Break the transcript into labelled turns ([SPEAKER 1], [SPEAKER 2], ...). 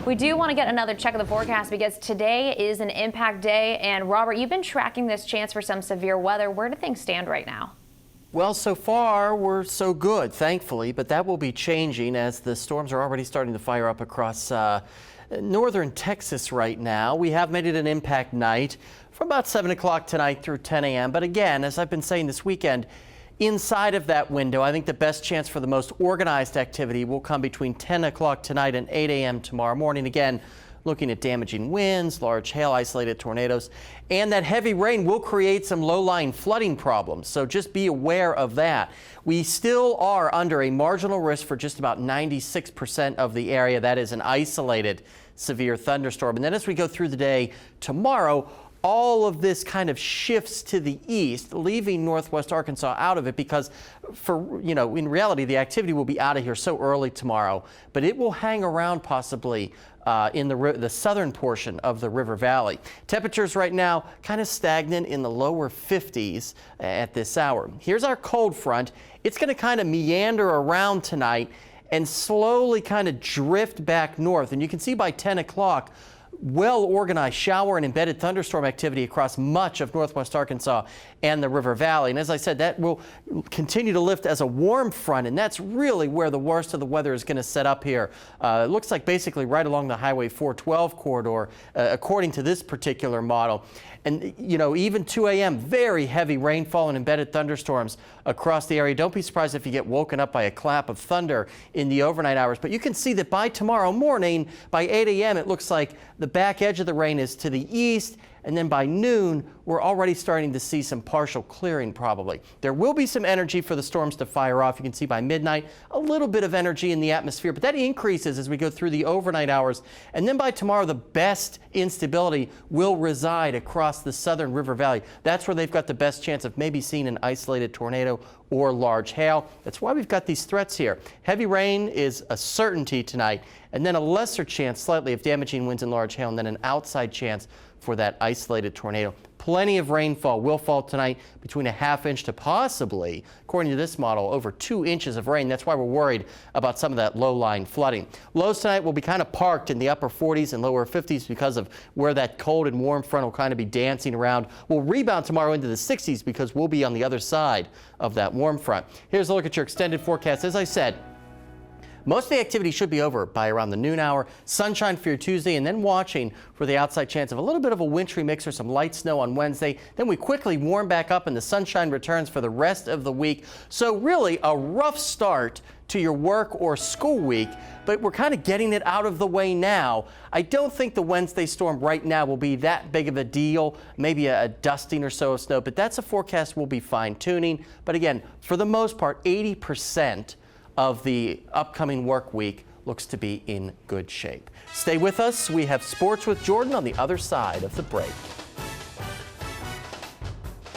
[SPEAKER 1] We do want to get another check of the forecast because today is an impact day. And Robert, you've been tracking this chance for some severe weather. Where do things stand right now?
[SPEAKER 2] Well, so far we're so good, thankfully, but that will be changing as the storms are already starting to fire up across northern Texas right now. We have made it an impact night from about 7 o'clock tonight through 10 a.m. But again, as I've been saying this weekend, inside of that window, I think the best chance for the most organized activity will come between 10 o'clock tonight and 8 a.m. tomorrow morning. Again, looking at damaging winds, large hail, isolated tornadoes, and that heavy rain will create some low-lying flooding problems. So just be aware of that. We still are under a marginal risk for just about 96% of the area. That is an isolated severe thunderstorm. And then as we go through the day tomorrow, all of this kind of shifts to the east, leaving northwest Arkansas out of it because in reality, the activity will be out of here so early tomorrow, but it will hang around possibly in the southern portion of the river valley. Temperatures right now kind of stagnant in the lower 50s at this hour. Here's our cold front. It's going to kind of meander around tonight and slowly kind of drift back north. And you can see by 10 o'clock, well-organized shower and embedded thunderstorm activity across much of northwest Arkansas and the river valley. And as I said, that will continue to lift as a warm front, and that's really where the worst of the weather is going to set up here. It looks like basically right along the Highway 412 corridor, according to this particular model. And, even 2 a.m., very heavy rainfall and embedded thunderstorms across the area. Don't be surprised if you get woken up by a clap of thunder in the overnight hours. But you can see that by tomorrow morning, by 8 a.m., it looks like the back edge of the rain is to the east. And then by noon, we're already starting to see some partial clearing probably. There will be some energy for the storms to fire off. You can see by midnight, a little bit of energy in the atmosphere, but that increases as we go through the overnight hours. And then by tomorrow, the best instability will reside across the southern river valley. That's where they've got the best chance of maybe seeing an isolated tornado or large hail. That's why we've got these threats here. Heavy rain is a certainty tonight, and then a lesser chance slightly of damaging winds and large hail, and then an outside chance for that isolated tornado. Plenty of rainfall will fall tonight, between a ½ inch to possibly, according to this model, over 2 inches of rain. That's why we're worried about some of that low-lying flooding. Lows tonight will be kind of parked in the upper 40s and lower 50s because of where that cold and warm front will kind of be dancing around. We'll rebound tomorrow into the 60s because we'll be on the other side of that warm front. Here's a look at your extended forecast. As I said, most of the activity should be over by around the noon hour. Sunshine for your Tuesday, and then watching for the outside chance of a little bit of a wintry mix or some light snow on Wednesday. Then we quickly warm back up and the sunshine returns for the rest of the week. So really a rough start to your work or school week, but we're kind of getting it out of the way now. I don't think the Wednesday storm right now will be that big of a deal, maybe a dusting or so of snow, but that's a forecast we'll be fine-tuning. But again, for the most part, 80% of the upcoming work week looks to be in good shape. Stay with us. We have sports with Jordan on the other side of the break.